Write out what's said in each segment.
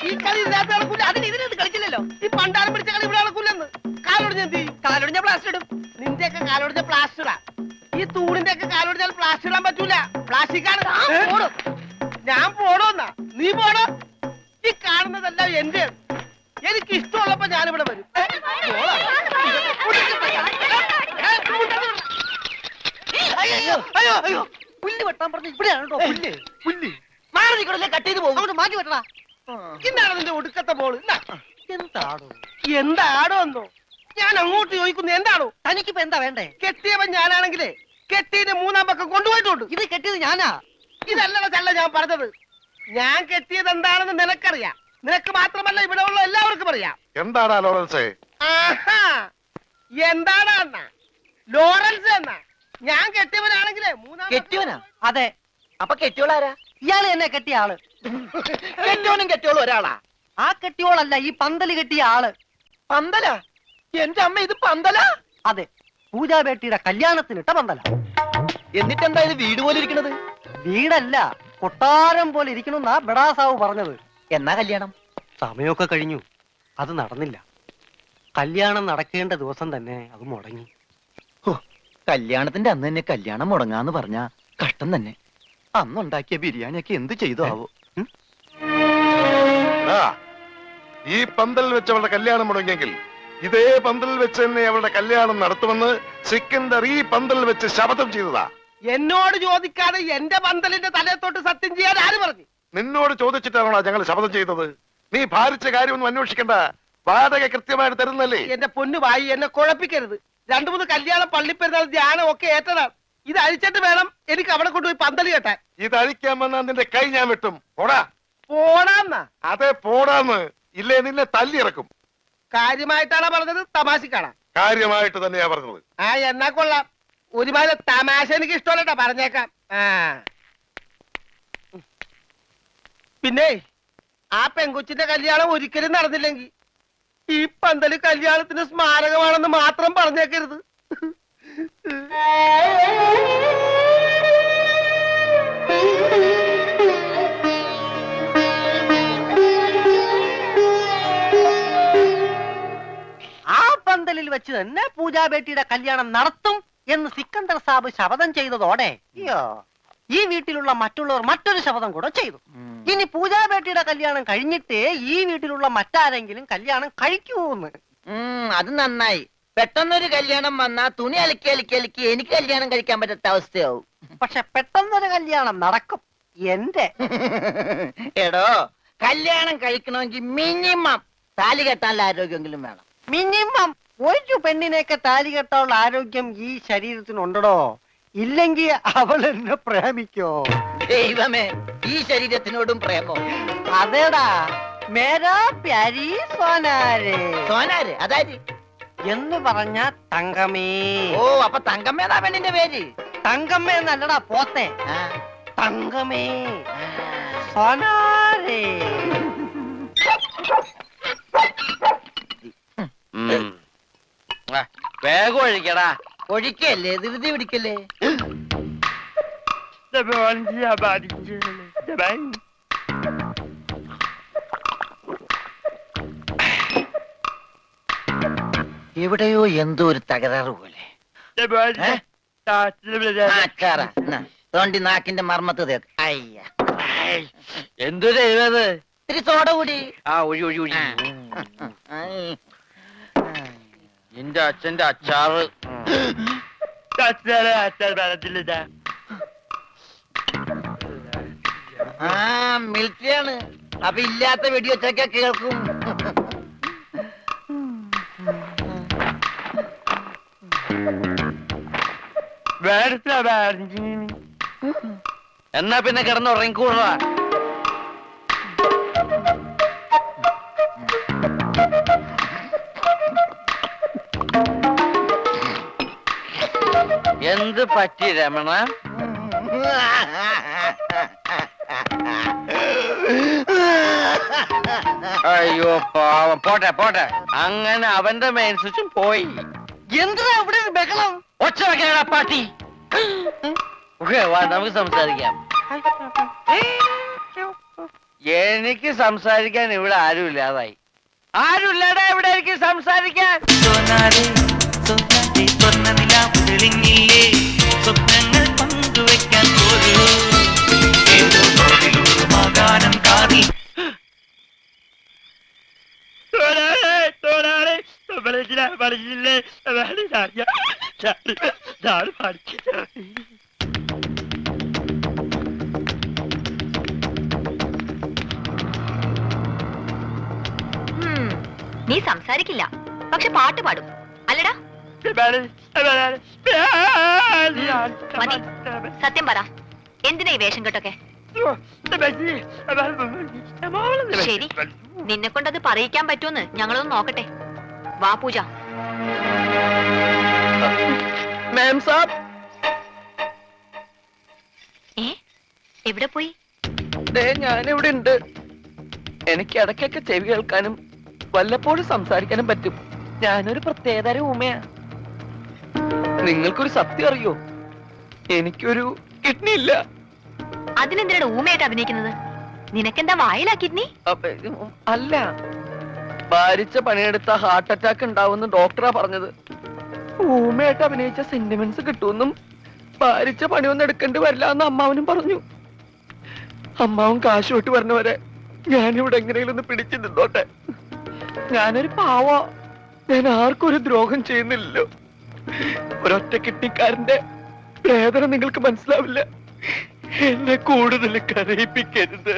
ഈ കളി ഇതിനകത്ത് നടക്കൂല. അതിന് ഇതിനകത്ത് കളിച്ചില്ലല്ലോ. ഈ പണ്ടാരം പിടിച്ച കളി ഇവിടെ നടക്കൂലെന്ന്. കാലൊടിഞ്ഞ എന്ത് ചെയ്യും? കാലൊടിഞ്ഞ പ്ലാസ്റ്റർ ഇടും. നിന്റെയൊക്കെ കാലൊടിഞ്ഞ പ്ലാസ്റ്ററാ. ഈ തൂണിന്റെ ഒക്കെ കാലൊടിഞ്ഞാൽ പ്ലാസ്റ്റർ ഇടാൻ പറ്റൂല. പ്ലാസ്റ്റിക്കാണ്. ഞാൻ പോടോന്നാ. നീ പോടോ. ഈ കാണുന്നതെല്ലാം എന്റെ. എനിക്ക് ഇഷ്ടമുള്ളപ്പോ ഞാനിവിടെ വരും. അയ്യോ അയ്യോ അയ്യോ, പുല്ല് വെട്ടാൻ പറഞ്ഞ ഇവിടെയാണ് കേട്ടോ. പുല്ല് പുല്ല് മാറി നിൽക്കണല്ലേ, കട്ട് ചെയ്ത് പോകും. മാറ്റി വെട്ടണ. എന്താണ് നിന്റെ ഒടുക്കത്തെ ബോൾ? എന്താടോ എന്താടോ എന്നോ ഞാൻ അങ്ങോട്ട് ചോദിക്കുന്നു. എന്താണോ തനിക്കിപ്പോ എന്താ വേണ്ടേ? കെട്ടിയവൻ ഞാനാണെങ്കിലേ കെട്ടിയതിന്റെ മൂന്നാം പക്കം കൊണ്ടുപോയിട്ടുണ്ട്. ഇത് കെട്ടിയത് ഞാനാ. ഇതല്ലല്ലോ ചല്ല ഞാൻ പറഞ്ഞത്. ഞാൻ കെട്ടിയത് എന്താണെന്ന് നിനക്കറിയാം. നിനക്ക് മാത്രമല്ല ഇവിടെ ഉള്ള എല്ലാവർക്കും അറിയാം. എന്താടാ ലോറൻസ്? എന്താടാ എന്നാ ലോറൻസ് എന്നാ? ഞാൻ കെട്ടിയവനാണെങ്കിലേ മൂന്നാം. കെട്ടിയവനാ? അതെ. അപ്പൊ കെട്ടിയോളാരാ? ഇയാള് എന്നെ കെട്ടിയ ആള്. കെട്ടിയോനും കെട്ടിയോളും ഒരാളാ? ആ കെട്ടിയോളല്ല, ഈ പന്തല് കെട്ടിയ ആള്. പന്തല? എന്റെ അമ്മ, ഇത് പന്തല? അതെ, പൂജാബേട്ടിയുടെ കല്യാണത്തിനിട്ട പന്തല. എന്നിട്ടെന്താ ഇത് വീട് പോലെ ഇരിക്കണത്? വീടല്ല, കൊട്ടാരം പോലെ ഇരിക്കണമെന്നാ ബഡാസാവ് പറഞ്ഞത്. എന്നാ കല്യാണം? സമയമൊക്കെ കഴിഞ്ഞു, അത് നടന്നില്ല. കല്യാണം നടക്കേണ്ട ദിവസം തന്നെ അത് മുടങ്ങി. കല്യാണത്തിന്റെ അന്ന് തന്നെ കല്യാണം മുടങ്ങാന്ന് പറഞ്ഞ കഷ്ടം തന്നെ. അന്നുണ്ടാക്കിയ ബിരിയാണിയൊക്കെ എന്ത് ചെയ്തു ആവോ? ഈ പന്തൽ വെച്ച് അവളുടെ കല്യാണം മുടങ്ങിയെങ്കിൽ ഇതേ പന്തലിൽ വെച്ച് തന്നെ അവളുടെ കല്യാണം നടത്തുമെന്ന് സിക്കന്ദർ ഈ പന്തലിൽ വെച്ച് ശപഥം ചെയ്തതാ. എന്നോട് ചോദിക്കാതെ എന്റെ പന്തലിന്റെ തലത്തോട്ട് സത്യം ചെയ്യാൻ ആര് പറഞ്ഞു? നിന്നോട് ചോദിച്ചിട്ടാണോ ഞങ്ങൾ ശപഥം ചെയ്തത്? നീ ഭാരിച്ച കാര്യമൊന്നും അന്വേഷിക്കണ്ട. വാടക കൃത്യമായിട്ട് തരുന്നല്ലേ? എന്റെ പൊന്നു വായി, എന്നെ കുഴപ്പിക്കരുത്. 2-3 കല്യാണം, പള്ളിപ്പെരുന്നാൾ, ധ്യാനം ഒക്കെ ഏറ്റതാണ്. ഇത് അഴിച്ചിട്ട് വേണം എനിക്ക് അവിടെ കൊണ്ടുപോയി പന്തല് കെട്ടാൻ. ഇത് അഴിക്കാൻ വന്നാ നിന്റെ കൈ ഞാൻ വെട്ടും. പോടാ. പോടാന്നാ? അതെ, പോടാന്ന്. ഇല്ലേ നിന്നെ തല്ലിയിറക്കും. കാര്യമായിട്ടാണോ പറഞ്ഞത്, തമാശക്കാണാ? കാര്യമായിട്ട് തന്നെയാ പറഞ്ഞത്. എന്നാ കൊള്ളാം. ഒരുമാതിരി തമാശ എനിക്ക് ഇഷ്ടമല്ലട്ടാ, പറഞ്ഞേക്കാം. പിന്നെ ആ പെങ്കൊച്ചിന്റെ കല്യാണം ഒരിക്കലും നടന്നില്ലെങ്കിൽ ഈ പന്തല് കല്യാണത്തിന് സ്മാരകമാണെന്ന് മാത്രം പറഞ്ഞേക്കരുത്. ആ പന്തലിൽ വെച്ച് തന്നെ പൂജാബേട്ടിയുടെ കല്യാണം നടത്തും എന്ന് സിക്കന്ദർ സാബ് ശപഥം ചെയ്തതോടെ ഈ വീട്ടിലുള്ള മറ്റുള്ളവർ മറ്റൊരു ശപഥം കൂടെ ചെയ്തു. ഇനി പൂജാബേട്ടിയുടെ കല്യാണം കഴിഞ്ഞിട്ടേ ഈ വീട്ടിലുള്ള മറ്റാരെങ്കിലും കല്യാണം കഴിക്കൂന്ന്. അത് നന്നായി. പെട്ടെന്നൊരു കല്യാണം വന്നാ തുണി അലക്കി അലക്കി അലക്കി എനിക്ക് കല്യാണം കഴിക്കാൻ പറ്റാത്ത അവസ്ഥയാവും. പക്ഷെ പെട്ടെന്നൊരു കല്യാണം നടക്കും എന്റെ. എടോ, കല്യാണം കഴിക്കണമെങ്കിൽ മിനിമം താലി കെട്ടാനുള്ള ആരോഗ്യമെങ്കിലും വേണം. മിനിമം ഒരു പെണ്ണിനെയൊക്കെ താലി കെട്ടാനുള്ള ആരോഗ്യം ഈ ശരീരത്തിനുണ്ടോ? ഇല്ലെങ്കിൽ അവൾ എന്നെ പ്രേമിക്കോ? ദൈവമേ, ഈ ശരീരത്തിനോടും പ്രേമോ? അതേടാ, മേരാ പ്യാരി സോനാരെ. സോനാര് അതായത് എന്ന് പറഞ്ഞ തങ്കമേ. ഓ, അപ്പൊ തങ്കമ്മേതാ പെണ്ണിന്റെ പേര്? തങ്കമ്മ എന്നല്ലടാ പോത്തെ. തങ്കമേ സോനാരെ. വേഗം ഒഴിക്കടാ. ഒഴിക്കല്ലേ, ധൃതി പിടിക്കല്ലേ. എവിടെയോ എന്തോ ഒരു തകരാറ് പോലെ. തോണ്ടി നാക്കിന്റെ മർമ്മത്ത് തേക്ക്. അയ്യ, എന്തു ചെയ്തത്? ഇത്തിരി സോഡ കൂടി. ഒഴി ഒഴി ഒഴി. എന്റെ അച്ഛന്റെ അച്ചാറ്. മിലിറ്ററിയാണ്. അപ്പൊ ഇല്ലാത്ത വെടിവെച്ചൊക്കെ കേൾക്കും. എന്നാ പിന്നെ കിടന്നുറങ്ങിക്കൂടാ. എന്ത് പറ്റി രമണ? അയ്യോ പാവം. പോട്ടെ പോട്ടെ. അങ്ങനെ അവന്റെ മെയിൻ സ്വിച്ചും പോയി. എന്താ ഇവിടെ ബഹളം? ഒച്ച വെക്കണ പാട്ടി. വാ, നമുക്ക് സംസാരിക്കാം. എനിക്ക് സംസാരിക്കാൻ ഇവിടെ ആരുമില്ലാതായി. ആരുമില്ലാതെ ഇവിടെ എനിക്ക് സംസാരിക്കാൻ. സോനാരേ സോനാരേ സ്വർണ്ണ നിലാവ് തെളിഞ്ഞില്ലേ സ്വപ്നങ്ങൾ പങ്കുവെക്കാൻ പോരൂ ഏതോ തോതിലൂറുമാകാനം കാറി പഠിച്ചില്ലേ നീ സംസാരിക്കില്ല, പക്ഷെ പാട്ട് പാടും അല്ലടാ. മതി, സത്യം പറ, എന്തിനാ ഈ വേഷം കെട്ടൊക്കെ? ശരി, നിന്നെ കൊണ്ടത് പറയിക്കാൻ പറ്റുമെന്ന് ഞങ്ങളൊന്ന് നോക്കട്ടെ. വാ പൂജ. മാം സാബ്, ഏ എവിടെ പോയി? ഞാനിവിടെ ഉണ്ട്. എനിക്ക് ഇടയ്ക്കൊക്കെ ചെവി കേൾക്കാനും വല്ലപ്പോഴും സംസാരിക്കാനും പറ്റും. ഞാനൊരു പ്രത്യേകതരം ഊമയാ. നിങ്ങൾക്കൊരു സത്യം അറിയോ? എനിക്കൊരു കിഡ്നി ഇല്ല. അതിനെന്തിനാണ് ഊമയായിട്ട് അഭിനയിക്കുന്നത്? നിനക്കെന്താ വായിലാ കിഡ്നി? അല്ല, ഭാരിച്ച പണിയെടുത്ത ഹാർട്ട് അറ്റാക്ക് ഉണ്ടാവുമെന്ന് ഡോക്ടറാ പറഞ്ഞത്. ഊമയായിട്ട് അഭിനയിച്ച സെന്റിമെന്റ്സ് കിട്ടുമെന്നും ഭാരിച്ച പണിയൊന്നും എടുക്കേണ്ടി വരില്ല എന്ന് അമ്മാവനും പറഞ്ഞു. അമ്മാവൻ കാശ് വിട്ട് പറഞ്ഞവരെ ഞാനിവിടെ എങ്ങനെയെങ്കിലും ഒന്ന് പിടിച്ചു നിന്നോട്ടെ. ഞാനൊരു പാവോ, ഞാൻ ആർക്കും ഒരു ദ്രോഹം ചെയ്യുന്നില്ലല്ലോ. ഒരൊറ്റ കിട്ടിക്കാരന്റെ വേദന നിങ്ങൾക്ക് മനസ്സിലാവില്ല. എന്നെ കൂടുതൽ കരയിപ്പിക്കരുത്.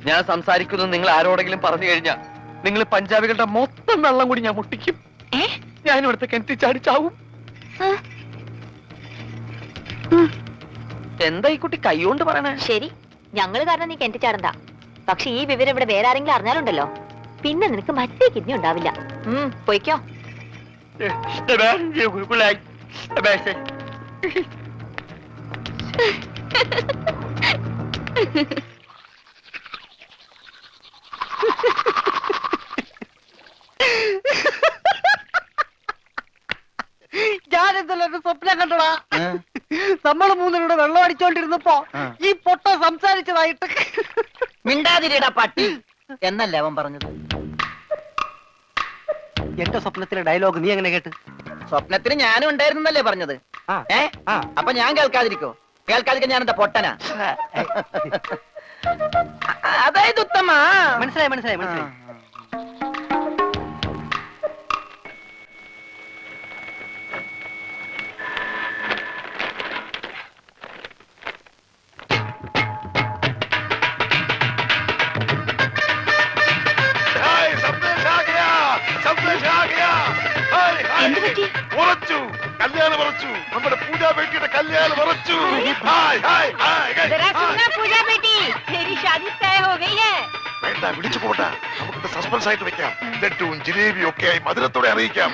ഞാൻ സംസാരിക്കുന്നത് നിങ്ങൾ ആരോടെങ്കിലും പറഞ്ഞു കഴിഞ്ഞാൽ നിങ്ങൾ പഞ്ചാബികളുടെ മൊത്തം വെള്ളം കൂടി ഞാൻ മുട്ടിക്കും. ഞാൻ ഇവിടുത്തെ കിണറ്റി ചാടി ചാവും. എന്താ ഈ കുട്ടി കൈകൊണ്ട് പറയണേ? ശരി, ഞങ്ങള് കാരണം നീ കെട്ടിച്ചാടണ്ട. പക്ഷെ ഈ വിവരം ഇവിടെ വേറെ ആരെങ്കിലും അറിഞ്ഞാലുണ്ടല്ലോ, പിന്നെ നിനക്ക് മറ്റേ കിഡ്നി ഉണ്ടാവില്ല. പൊയ്ക്കോ. ഞാനെന്തല്ലോ സ്വപ്നം കണ്ടടാ. നമ്മള് മൂന്നിനോട് വെള്ളം അടിച്ചോണ്ടിരുന്നപ്പോ ഈ പൊട്ട സംസാരിച്ചതായിട്ട്. മിണ്ടാതിരിടാ പട്ടി എന്നല്ലേ അവൻ പറഞ്ഞത്? എന്റെ സ്വപ്നത്തിലെ ഡയലോഗ് നീ എങ്ങനെ കേട്ട്? സ്വപ്നത്തിന് ഞാനും ഉണ്ടായിരുന്നല്ലേ പറഞ്ഞത്? അപ്പൊ ഞാൻ കേൾക്കാതിരിക്കോ? കേൾക്കാതിരിക്കാൻ ഞാൻ എന്താ പൊട്ടനാ? അതായത് ഉത്തമ. മനസ്സിലായി മനസ്സിലായി മനസ്സിലായി. ഉറച്ചു, കല്യാണം ഉറച്ചു. നമ്മുടെ പൂജാ ബേട്ടിയുടെ കല്യാണം ഉറച്ചു. വേണ്ട, വിളിച്ചു പോട്ടെ. നമുക്ക് സസ്പെൻസ് ആയിട്ട് വെക്കാം. ലഡ്ഡുവും ജിലേബിയും ഒക്കെ ആയി മധുരത്തോടെ അറിയിക്കാം.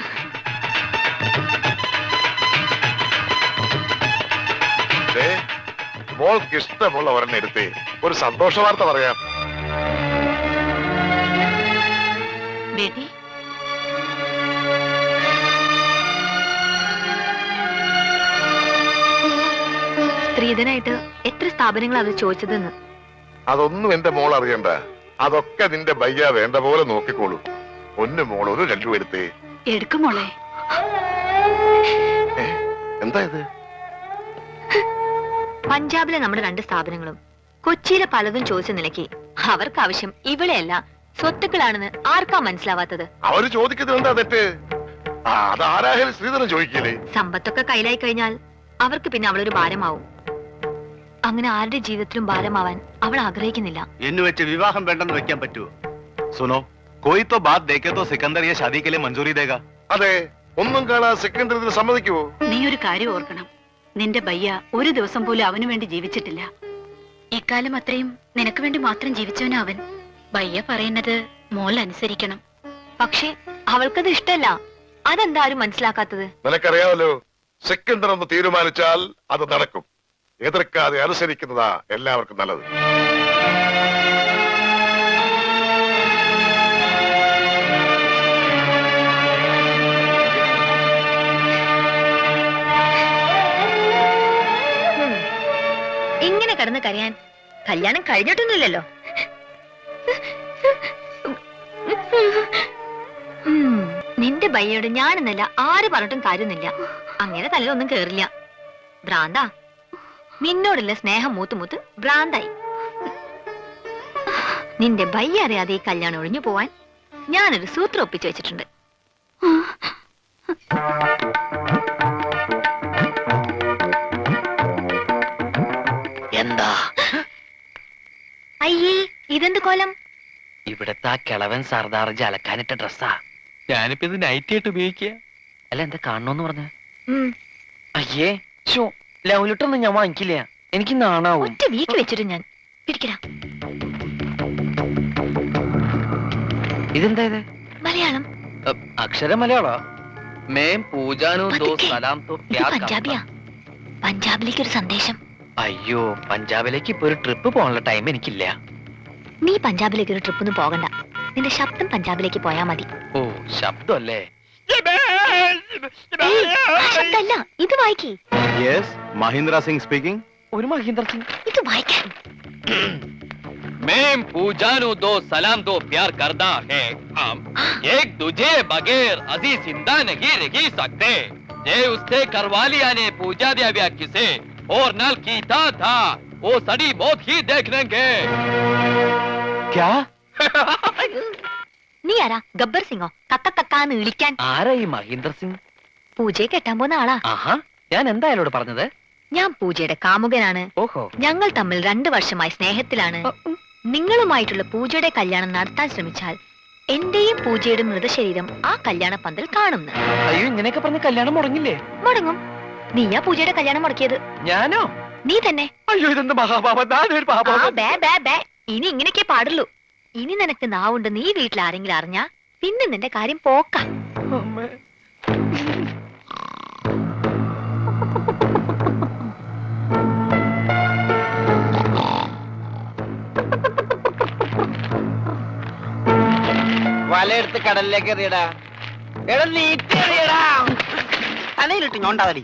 മോൾക്ക് ഇഷ്ടമുള്ള ഒരെണ്ണം എടുത്തേ, ഒരു സന്തോഷ വാർത്ത പറയാം. ബേട്ടി, സ്ത്രീധനായിട്ട് എത്ര സ്ഥാപനങ്ങൾ അത് ചോദിച്ചതെന്ന്. അതൊന്നും എന്റെ മോൾ അറിയണ്ട. അതൊക്കെ നിന്റെ ബയ്യ വേണ്ട പോലെ നോക്കിക്കോളൂ. ഒന്ന് മോൾ ഒരു ലഡ്ഡു എടുത്തേ. എടുക്കും മോളെ. എന്താ ഇത്? പഞ്ചാബിലെ നമ്മുടെ 2 സ്ഥാപനങ്ങളും കൊച്ചിയിലെ പലതും ചോദിച്ച നിലയ്ക്ക് അവർക്ക് ആവശ്യം ഇവിടെയല്ല സ്വത്തുക്കളാണെന്ന് ആർക്കാ മനസ്സിലാവാത്തത്? അവര് ചോദിക്കുന്നത് എന്താ തെറ്റ്? അതാരായാലും ശ്രീധരൻ ചോദിക്കില്ലേ? സമ്പത്തൊക്കെ കയ്യിലായി കഴിഞ്ഞാൽ അവർക്ക് പിന്നെ അവളൊരു ഭാരമാവും. അങ്ങനെ ആരുടെ ജീവിതത്തിലും ഭാരമാവാൻ അവൾ ആഗ്രഹിക്കുന്നില്ല. എന്ന് വെച്ച് വിവാഹം വേണ്ടെന്ന് വെക്കാൻ പറ്റുമോ? സുനോ, കോയി തോ ബാത് ദേഖേ തോ സിക്കന്ദർ യെ ഷാദി കെ ലിയെ മഞ്ജൂരി ദേഗാ. അതെ, ഒന്നും കാണാൻ സെക്കൻഡറി ഇതിന് സമ്മതിക്കുവോ? നീ ഒരു കാര്യം ഓർക്കണം, നിന്റെ ബയ്യ ഒരു ദിവസം പോലും അവന് വേണ്ടി ജീവിച്ചിട്ടില്ല. ഇക്കാലം അത്രയും നിനക്ക് വേണ്ടി മാത്രം ജീവിച്ചവനാ അവൻ. ബയ്യ പറയുന്നത് മോൾ അനുസരിക്കണം. പക്ഷേ അവൾക്കത് ഇഷ്ടല്ല. അതെന്താരും മനസ്സിലാക്കാത്തത്? നിനക്കറിയാമല്ലോ, സെക്കൻഡർ ഒന്ന് തീരുമാനിച്ചാൽ അത് നടക്കും. എതിർക്കാതെ അനുസരിക്കുന്നതാ എല്ലാവർക്കും നല്ലത്. കിടന്ന് കരയാൻ? കല്യാണം കഴിഞ്ഞിട്ടൊന്നുമില്ലല്ലോ. നിന്റെ ബയ്യോട് ഞാനെന്നല്ല ആര് പറഞ്ഞിട്ടും കാര്യമൊന്നുമില്ല. അങ്ങനെ തലയിലൊന്നും കേറില്ല. ഭ്രാന്താ. നിന്നോടുള്ള സ്നേഹം മൂത്ത് മൂത്ത് ഭ്രാന്തായി. നിന്റെ ബയ്യ അറിയാതെ ഈ കല്യാണം ഒഴിഞ്ഞു പോവാൻ ഞാനൊരു സൂത്രം ഒപ്പിച്ചു വെച്ചിട്ടുണ്ട്. എന്താ അയ്യേ, ഇതെന്ത് കോലം? ഇവിടത്തെ ആ കിളവൻ സർദാർജി അലക്കാനിട്ട ഡ്രസ്സാ. ഞാനിപ്പോ ഇത് നൈറ്റ് ആയിട്ട് ഉപയോഗിക്കുക. അല്ല, എന്താ കാണണോന്ന് പറഞ്ഞ? അയ്യേ, ലവ് ലെറ്റർ ഒന്നും ഞാൻ വാങ്ങിക്കില്ല. എനിക്ക് നാണാവും. ഒറ്റ വീക്ക് വെച്ചിട്ട് ഞാൻ പിടിക്കടാ. ഇതെന്താ ഇത്? മലയാളം. അക്ഷര മലയാളോ? മേം പൂജാനു ദോ സലാം തോ പ്യാർ പഞ്ചാബിയാ. പഞ്ചാബിലേക്ക് ഒരു സന്ദേശം. അയ്യോ, പഞ്ചാബിലേക്ക് ഇപ്പൊ ഒരു ട്രിപ്പ് പോകാനുള്ള ടൈം എനിക്കില്ല. നീ പഞ്ചാബിലേക്ക് ഒരു ട്രിപ്പൊന്നും പോകണ്ട. നിന്റെ ശബ്ദം പഞ്ചാബിലേക്ക് പോയാ മതി. ഓ, ശബ്ദമല്ലേ? ശബ്ദല്ല, ഇത് വായിക്കേ. Yes, Mahindra Singh speaking. ഒരു മഹീന്ദ്ര സിംഗ്. ഇത് വായിക്കാൻ. मैं पूजानु दो सलाम दो प्यार करता है हम एक दूजे बगैर अजी जिंदा नहीं रह सकते जे उससे करवा लिया ने पूजा दिया व्या किसे और नल कीता था वो सड़ी मौत ही देख लेंगे. क्या? നീ ആരാ? ഗബ്ബർ സിംഗോ? കക്കാന്ന് വിളിക്കാൻ. ആരാ ഈ മഹീന്ദ്ര സിംഗ്? പൂജയെ കെട്ടാൻ പോകുന്ന ആളാ. ആഹാ, ഞാൻ എന്താ അയാളോട് പറഞ്ഞത്? ഞാൻ പൂജയുടെ കാമുകനാണ്. ഓഹോ. ഞങ്ങൾ തമ്മിൽ 2 വർഷമായി സ്നേഹത്തിലാണ്. നിങ്ങളുമായിട്ടുള്ള പൂജയുടെ കല്യാണം നടത്താൻ ശ്രമിച്ചാൽ എന്റെയും പൂജയുടെ മൃതശരീരം ആ കല്യാണ പന്തൽ കാണുന്നു. അയ്യോ, ഇങ്ങനെയൊക്കെ പറഞ്ഞ കല്യാണം മുടങ്ങില്ലേ? മുടങ്ങും. നീയാ പൂജയുടെ കല്യാണം മുടക്കിയത്. ഞാനോ? നീ തന്നെ. അയ്യോ, ഇതെന്ത് മഹാപാപം. ഇനി ഇങ്ങനെയൊക്കെ പാടുള്ളൂ. ഇനി നിനക്ക് നാവുണ്ട്. നീ വീട്ടിൽ ആരെങ്കിലും അറിഞ്ഞാ പിന്നെ നിന്റെ കാര്യം പോക്കാം. വലയെടുത്ത് കടലിലേക്ക് എറിയടാ. എടാ, നീറ്റ് എറിയടാ. തലയിലിട്ട് ഞോണ്ടാവലി.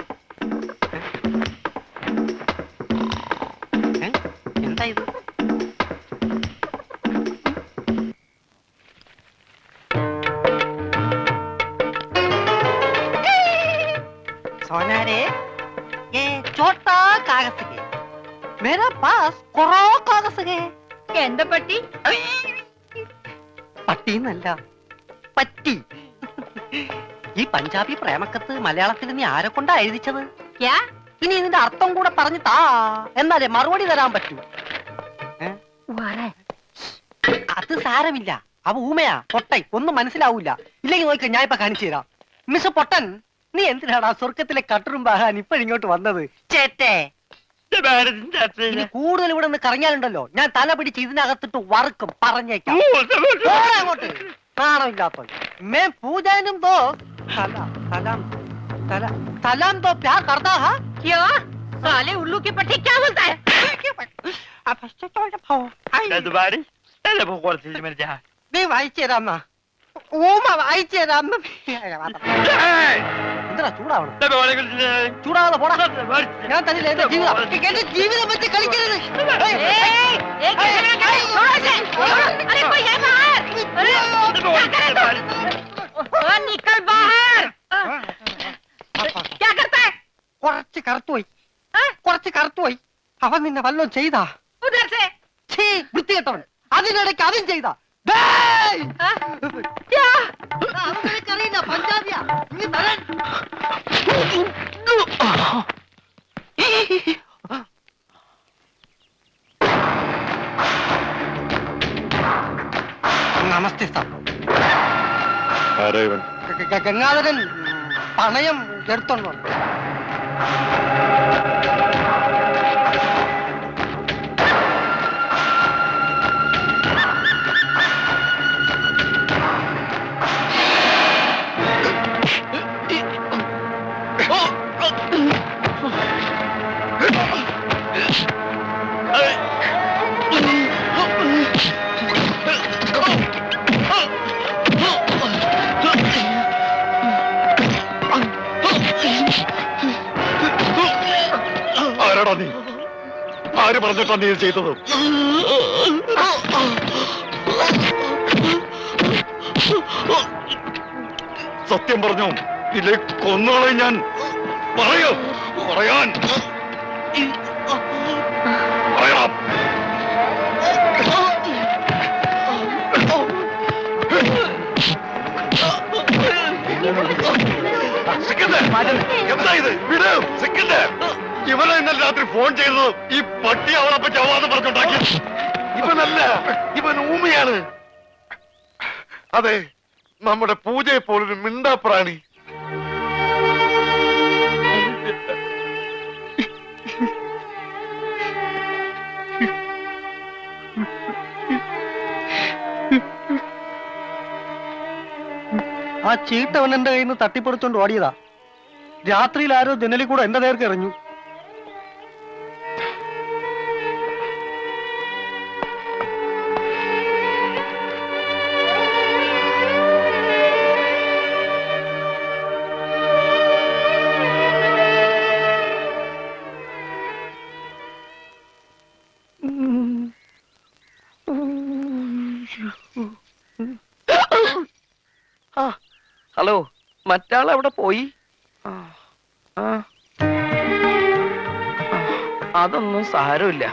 എന്താ ഇത്? सोनारे, ये छोटा कागज है। मेरे पास करो कागज है. എന്താ പറ്റി? പട്ടിന്നല്ല, പറ്റി. ഈ പഞ്ചാബി പ്രേമക്കത്ത് മലയാളത്തിൽ നീ ആരെ കൊണ്ടാ എഴുതിച്ചത്? ഇനി ഇതിന്റെ അർത്ഥം കൂടെ പറഞ്ഞു താ, എന്നാലേ മറുപടി തരാൻ പറ്റൂ. അത് സാരമില്ല, അവ ഊമയാ, പൊട്ടൻ, ഒന്നും മനസ്സിലാവൂല. ഇല്ലെങ്കിൽ നോക്ക, ഞാൻ ഇപ്പൊ കാണിച്ചു തരാം. മിസ് പൊട്ടൻ, നീ എന്തിനാടാ സ്വർഗത്തിലെ കട്ടറുമ്പാകാൻ ഇപ്പോഴിങ്ങോട്ട് വന്നത്? ചേട്ടേ, ഇനി കൂടുതൽ ഇവിടെ നിന്ന് കറങ്ങിയാലുണ്ടല്ലോ ഞാൻ തല പിടിച്ച് ഇതിനകത്തിട്ട് വറുക്കും, പറഞ്ഞേക്കാം. അങ്ങോട്ട് നാണമില്ലാത്ത മേ പൂജാനും ദോ സലാം സലാം സലാം ദോ പ്യാർ കർത്താ ഹാ. ക്യാ സാലേ ഉल्लू के पट्टे क्या बोलता है? നീ വായിച്ചു തരാന്ന ഊമ വായിച്ചു തരാന്ന. എന്താ ചൂടാവണം? ചൂടാവാതെ പോടാ. ഞാൻ തന്നില്ല എന്റെ ജീവിതം. എന്റെ ജീവിതം വെച്ച് കളിക്കരുത്. കുറച്ച് കറുത്തുപോയി, കുറച്ച് കറുത്തുപോയി. അവൻ നിന്നെ വല്ലതും ചെയ്താ? വൃത്തികെട്ടവൻ. അതിനിടയ്ക്ക് അതും ചെയ്താ? അറിയില്ല, പഞ്ചാബിയാ. നമസ്തേ സാർ. ഗംഗാധരൻ പണയം എടുത്തോണ്ടോ? ആര് പറഞ്ഞിട്ടാ നീ ഇത് ചെയ്തത്? സത്യം പറഞ്ഞു, ഇല്ലേ കൊന്നോളെ ഞാൻ. പറയൂ, പറയാൻ പറയാം. സിക്കന്ദർ, എന്താ ഇത്? വിട് സിക്കന്ദർ. ഇവനെ ഇന്നലെ രാത്രി ഫോൺ ചെയ്തത് ഈ പട്ടി അവളെ പറ്റി അവാദം പറഞ്ഞുണ്ടാക്കി. ഇവനല്ല, ഇവൻ ഊമയാണ്. അതെ, നമ്മുടെ പൂജയെ പോലൊരു മിണ്ടാപ്രാണി. ആ ചീട്ടവൻ എന്റെ കയ്യിൽ നിന്ന് തട്ടിപ്പറിച്ചോണ്ട് ഓടിയതാ. രാത്രിയിൽ ആരോ ജനലിൽ കൂടെ എന്റെ നേർക്ക് എറിഞ്ഞു. ഹലോ, മറ്റാൾ എവിടെ പോയി? അതൊന്നും സാരമില്ല.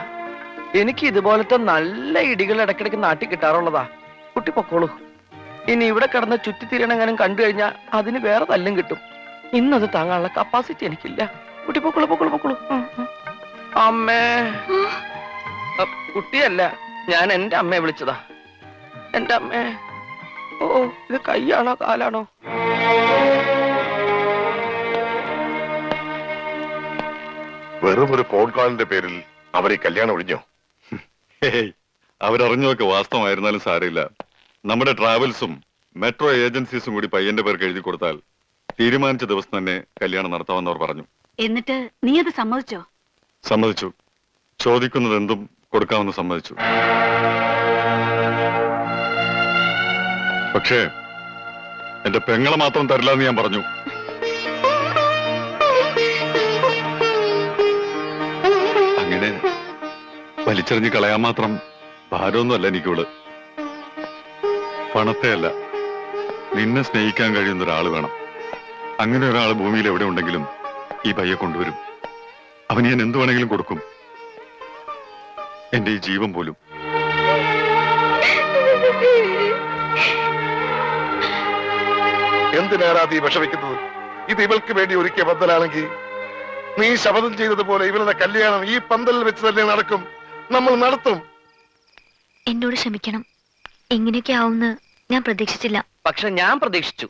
എനിക്ക് ഇതുപോലത്തെ നല്ല ഇടികൾ ഇടയ്ക്കിടയ്ക്ക് നാട്ടിൽ കിട്ടാറുള്ളതാ. കുട്ടി പൊക്കോളൂ. ഇനി ഇവിടെ കിടന്ന് ചുറ്റിത്തിരിയണെങ്ങാനും കണ്ടു കഴിഞ്ഞാൽ അതിന് വേറെ തല്ലും കിട്ടും. ഇന്നത് താങ്ങാനുള്ള കപ്പാസിറ്റി എനിക്കില്ല. കുട്ടി പൊക്കോളൂ, പൊക്കോളൂ, പൊക്കോളൂ. അമ്മേ, കുട്ടിയല്ല, ഞാൻ എന്റെ അമ്മയെ വിളിച്ചതാ. എന്റെ അമ്മേ. ഓ, ഇത് കൈയാണോ കാലാണോ? വെറും ഒരു ഫോൺ കോളിന്റെ പേരിൽ അവർ ഈ കല്യാണം ഒഴിഞ്ഞോ? അവരറിഞ്ഞൊക്കെ വാസ്തവമായിരുന്നാലും സാരമില്ല. നമ്മുടെ ട്രാവൽസും മെട്രോ ഏജൻസീസും കൂടി പയ്യന്റെ പേർക്ക് എഴുതി കൊടുത്താൽ തീരുമാനിച്ച ദിവസം തന്നെ കല്യാണം നടത്താമെന്നവർ പറഞ്ഞു. എന്നിട്ട് നീ അത് സമ്മതിച്ചോ? സമ്മതിച്ചു. ചോദിക്കുന്നത് എന്തും കൊടുക്കാമെന്ന് സമ്മതിച്ചു. പക്ഷേ എന്റെ പെങ്ങളെ മാത്രം തരില്ല എന്ന് ഞാൻ പറഞ്ഞു. അങ്ങനെ വലിച്ചെറിഞ്ഞ് കളയാൻ മാത്രം ഭാരമൊന്നുമല്ല എനിക്കുള്ളത്. പണത്തെ അല്ല, നിന്നെ സ്നേഹിക്കാൻ കഴിയുന്ന ഒരാൾ വേണം. അങ്ങനെ ഒരാൾ ഭൂമിയിൽ എവിടെ ഉണ്ടെങ്കിലും ഈ പയ്യെ കൊണ്ടുവരും. അവന് ഞാൻ എന്തു വേണമെങ്കിലും കൊടുക്കും, എന്റെ ഈ ജീവൻ പോലും. എന്തിനാരാ നീ വിഷമിക്കുന്നത്? ഇത് ഇവൾക്ക് വേണ്ടി ഒരുക്കിയ പന്തലാണെങ്കിൽ നീ ശപഥം ചെയ്തതുപോലെ ഇവളുടെ കല്യാണം ഈ പന്തലിൽ വെച്ച് തന്നെ നടക്കും. നമ്മൾ നടത്തും. എന്നോട് ക്ഷമിക്കണം. ഇങ്ങനെയൊക്കെ ആവുമെന്ന് ഞാൻ പ്രതീക്ഷിച്ചില്ല. പക്ഷെ ഞാൻ പ്രതീക്ഷിച്ചു.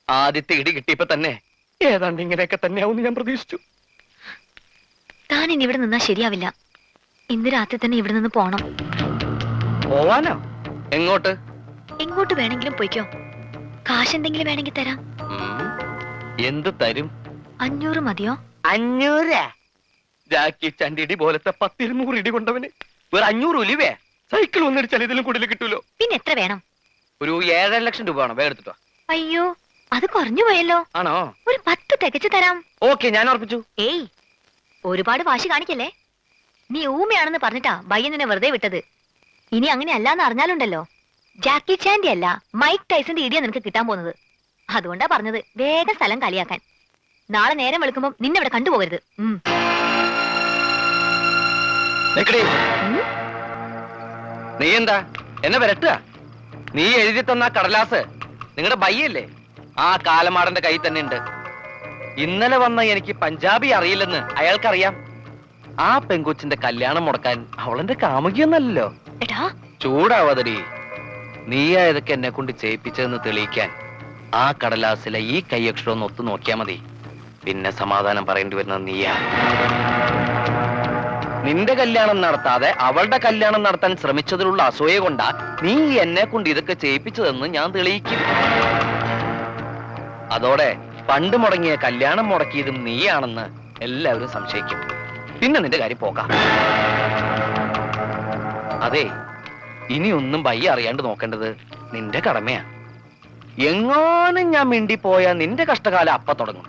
ആദ്യത്തെ ഇടി കിട്ടിയപ്പോ തന്നെ ഏതാണ്ട് ഇങ്ങനെയൊക്കെ തന്നെ ആവും ഞാൻ പ്രതീക്ഷിച്ചു. താൻ ഇനി ഇവിടെ നിന്നാ ശരിയാവില്ല. ഇന്ന് രാത്രി തന്നെ ഇവിടെ നിന്ന് പോണം. പോവാനോ? എങ്ങോട്ട്? എങ്ങോട്ട് വേണമെങ്കിലും പോയിക്കോ. കാശ് എന്തെങ്കിലും വേണമെങ്കിൽ തരാം. എന്ത് തരും? 500 മതിയോ? 500? ജാക്കി ചണ്ടിടി പോലത്തെ 10-200 ഇടി കൊണ്ടവന് ഒരു 500 ഉലിവേ സൈക്കിൾ വന്നിടിച്ചാൽ ഇതിലും കൂടുതൽ കിട്ടൂലോ. പിന്നെ എത്ര വേണം? ഒരു 7.5 ലക്ഷം രൂപ വേണം. വേഗം എടുത്തിട്ടോ. അയ്യോ, അത് കുറഞ്ഞു പോയല്ലോ. ആണോ? ഒരു 10 തികച്ചു തരാം. ഓക്കെ, ഞാൻ ഉറപ്പിച്ചു. ഏയ്, ഒരുപാട് വാശി കാണിക്കല്ലേ. നീ ഊമയാണെന്ന് പറഞ്ഞിട്ടാ ബയ്യൻ നിന്നെ വെറുതെ വിട്ടത്. ഇനി അങ്ങനെ അല്ലാന്ന് അറിഞ്ഞാലുണ്ടല്ലോ, ജാക്കി ചാൻഡി അല്ല മൈക്ക് ടൈസന്റെ ഇടിയാ നിനക്ക് കിട്ടാൻ പോകുന്നത്. അതുകൊണ്ടാ പറഞ്ഞത് വേഗം സ്ഥലം കളിയാക്കാൻ. നാളെ നേരം വെളുക്കുമ്പോ നിന്നെ ഇവിടെ കണ്ടുപോകരുത്. നീ എന്താ എന്നെ വരട്ടുക? നീ എഴുതി തന്ന കടലാസ് നിങ്ങളുടെ ബയ്യല്ലേ? ആ കാലമാടന്റെ കയ്യിൽ തന്നെ ഉണ്ട്. ഇന്നലെ വന്ന എനിക്ക് പഞ്ചാബി അറിയില്ലെന്ന് അയാൾക്കറിയാം. ആ പെങ്കൊച്ചിന്റെ കല്യാണം മുടക്കാൻ അവളെന്റെ കാമുകിയൊന്നല്ലോ. ചൂടാവാതടി. നീയാ ഇതൊക്കെ എന്നെ കൊണ്ട് ചെയ്യിപ്പിച്ചതെന്ന് തെളിയിക്കാൻ ആ കടലാസിലെ ഈ കൈയക്ഷരം ഒന്ന് ഒത്തു നോക്കിയാ മതി. പിന്നെ സമാധാനം പറയേണ്ടി വരുന്നത് നീയാ. നിന്റെ കല്യാണം നടത്താതെ അവളുടെ കല്യാണം നടത്താൻ ശ്രമിച്ചതിലുള്ള അസൂയ കൊണ്ടാ നീ എന്നെ കൊണ്ട് ഇതൊക്കെ ചെയ്യിപ്പിച്ചതെന്ന് ഞാൻ തെളിയിക്കും. അതോടെ പണ്ട് മുടങ്ങിയ കല്യാണം മുടക്കിയതും നീയാണെന്ന് എല്ലാവരും സംശയിക്കും. പിന്നെ നിന്റെ കാര്യം പോകാം. അതെ, ഇനിയൊന്നും ബയ്യ അറിയാണ്ട് നോക്കേണ്ടത് നിന്റെ കടമയാ. എങ്ങാനും ഞാൻ മിണ്ടിപ്പോയാ നിന്റെ കഷ്ടകാലം അപ്പ തുടങ്ങും.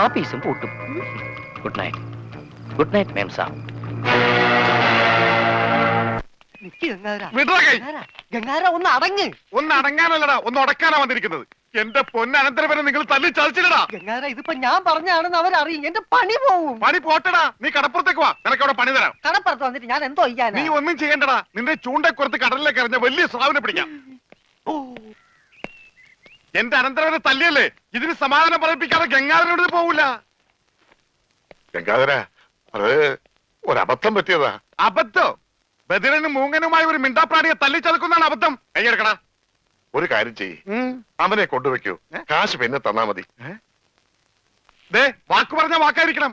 ആഫീസും പൂട്ടും. Good night. ഗുഡ് നൈറ്റ്, മേം സാബ്. നിക്ക് ഗംഗാധര. വിടറ കൈ. ഗംഗാധര, ഗംഗാധര ഒന്ന് അടങ്ങ്. ഒന്ന് അടങ്ങാനല്ലടാ, ഒന്ന് ഉടക്കാനാ വന്നിരിക്കുന്നത്. എന്റെ പൊന്നനന്തരവനെ നിങ്ങൾ തല്ലി ചതച്ചില്ലടാ. ഗംഗാധര ഇതിപ്പോ ഞാൻ പറഞ്ഞാണെന്ന് അവരറിയും, എന്റെ പണി പോവും. പണി പോട്ടടാ, നീ കടപ്പുറത്തേക്ക് വാ, നിനക്ക് അവിടെ പണി തരാം. കടപ്പുറത്ത് വന്നിട്ട് ഞാൻ എന്തോ ചെയ്യാനാ? നീ ഒന്നും ചെയ്യണ്ടടാ, നിന്റെ ചൂണ്ടക്കുറത്ത് കടലിലേക്ക് എറിഞ്ഞ വലിയ സ്രാവിനെ പിടിക്കാം. എന്റെ അനന്തരവനെ തല്ലിയല്ലേ, ഇതിന് സമാധാനം പറയിപ്പിക്കാതെ ഗംഗാധരനോട് പോവില്ല. ഗംഗാധര, അത് ഒരബദ്ധം പറ്റിയതാ. അബദ്ധം? ബദിരനും മൂങ്ങനുമായി ഒരു മിണ്ടാപ്രാണിയെ തല്ലിച്ചതക്കുന്നതാണ് അബദ്ധം. കൈയെടുക്കടാ. ഒരു കാര്യം ചെയ്യ്, അവനെ കൊണ്ടുവെക്കൂ, കാശ് പിന്നെ തന്നാ മതി. ദേ, വാക്ക് പറഞ്ഞ വാക്കായിരിക്കണം,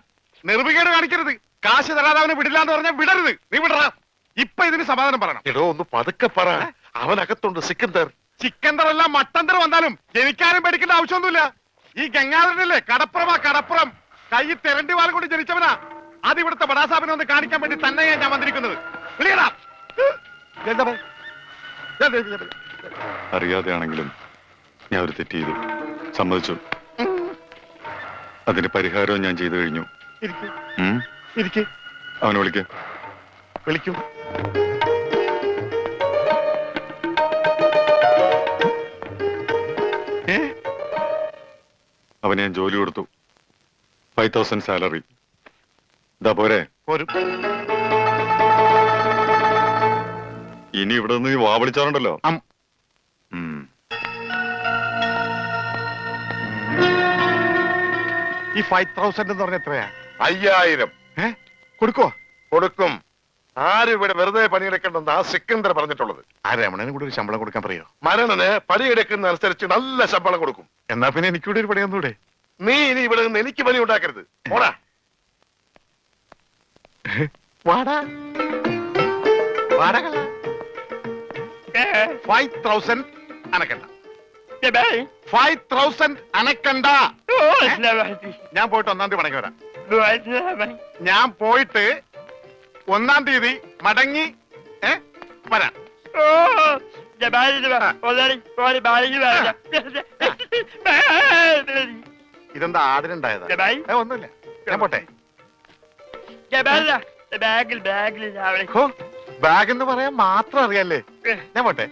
നിർവികേട് കാണിക്കരുത്. കാശ് തരാതെ അവനെ വിടില്ല എന്ന് പറഞ്ഞാൽ വിടരുത്. നീ വിടറാ. ഇപ്പൊ ഇതിന് സമാധാനം പറയണം. എടോ, ഒന്ന് പതുക്കെ പറ. അവനകത്തുണ്ട് സിക്കന്ദർ. ചിക്കന്തറല്ല മട്ടന്തർ വന്നാലും ജനിക്കാനും പേടിക്കേണ്ട ആവശ്യമൊന്നുമില്ല. ഈ ഗംഗാധരനല്ലേ കടപ്പുറമാ, കടപ്പുറം. കൈ തെരണ്ടി വാൽ കൊണ്ട് ജനിച്ചവനാ. അത് ഇവിടുത്തെ ബടാസാബിനെ ഒന്ന് കാണിക്കാൻ വേണ്ടി തന്നെയാ ഞാൻ വന്നിരിക്കുന്നത്. വിളിയടാ. അറിയാതെയാണെങ്കിലും ഞാൻ ഒരു തെറ്റ് ചെയ്തു, സമ്മതിച്ചു. അതിന് പരിഹാരവും ഞാൻ ചെയ്തു കഴിഞ്ഞു. അവനെ വിളിക്ക. വിളിക്കും. അവന് ഞാൻ ജോലി കൊടുത്തു, 5000 സാലറി. ഇതാ പോരെ? ഇനി ഇവിടെ നിന്ന് വാ വിളിച്ചാറുണ്ടല്ലോ. ഈ 5000 എന്ന് പറഞ്ഞ എത്രയാ? 5000. കൊടുക്കോ? കൊടുക്കും. ആരും ഇവിടെ വെറുതെ പണിയെടുക്കണ്ടെന്ന് ആ സിക്കന്ദർ പറഞ്ഞിട്ടുള്ളത്. ആ രമണന് കൂടി ഒരു ശമ്പളം കൊടുക്കാൻ പറയോ? മരണന് പണിയെടുക്കുന്ന അനുസരിച്ച് നല്ല ശമ്പളം കൊടുക്കും. എന്നാ പിന്നെ എനിക്കൂടെ ഒരു പണി തന്നൂടെ? നീ ഇനി ഇവിടെ നിന്ന് എനിക്ക് പണി ഉണ്ടാക്കരുത്. ഓടാ. വാടാ. വാടക 5000 അനക്കണ്ട. 5000 അനക്കണ്ട. ഞാൻ പോയിട്ട് 1-ാം തീയതി മടങ്ങി വരാം. ഞാൻ പോയിട്ട് 1-ാം തീയതി മടങ്ങി വരാം. ഇതെന്താ ആടിനുണ്ടായതാ? ഒന്നുമില്ല, ഞാൻ പോട്ടെ. ബാഗ് എന്ന് പറയാൻ മാത്രം അറിയാല്ലേ? ഞാൻ പോട്ടെ.